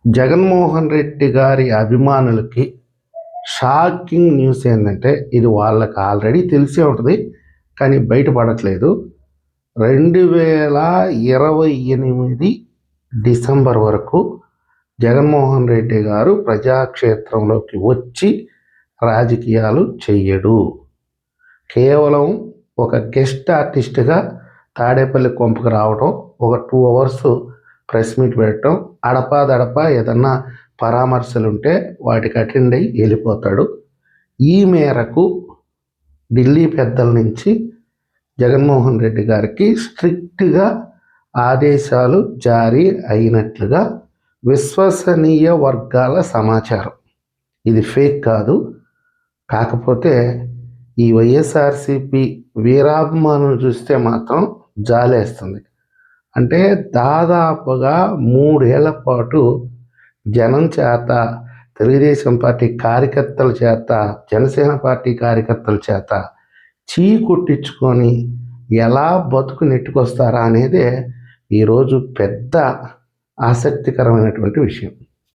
జగన్మోహన్ రెడ్డి గారి అభిమానులకి shocking news ఏంటంటే, ఇది వాళ్ళకి ఆల్రెడీ తెలిసే ఉంటుంది, కానీ బయటపడట్లేదు. 2028 డిసెంబర్ వరకు జగన్మోహన్ రెడ్డి గారు ప్రజాక్షేత్రంలోకి వచ్చి రాజకీయాలు చెయ్యడు. కేవలం ఒక గెస్ట్ ఆర్టిస్ట్గా తాడేపల్లి కొంపకు రావడం, ఒక 2 అవర్స్ ప్రెస్ మీట్ పెట్టడం, అడపాదడపా ఏదన్నా పరామర్శలు ఉంటే వాటికి అటెండ్ అయ్యి వెళ్ళిపోతాడు. ఈ మేరకు ఢిల్లీ పెద్దల నుంచి జగన్మోహన్ రెడ్డి గారికి స్ట్రిక్ట్గా ఆదేశాలు జారీ అయినట్లుగా విశ్వసనీయ వర్గాల సమాచారం. ఇది ఫేక్ కాదు. కాకపోతే ఈ వైఎస్ఆర్సిపి వీరాభిమానులు చూస్తే మాత్రం జాలేస్తుంది. అంటే దాదాపుగా 3 ఏళ్ల పాటు జనం చేత, తెలుగుదేశం పార్టీ కార్యకర్తల చేత, జనసేన పార్టీ కార్యకర్తల చేత కొట్టించుకొని ఎలా బతుకు నెట్టుకొస్తారా అనేదే ఈరోజు పెద్ద ఆసక్తికరమైనటువంటి విషయం.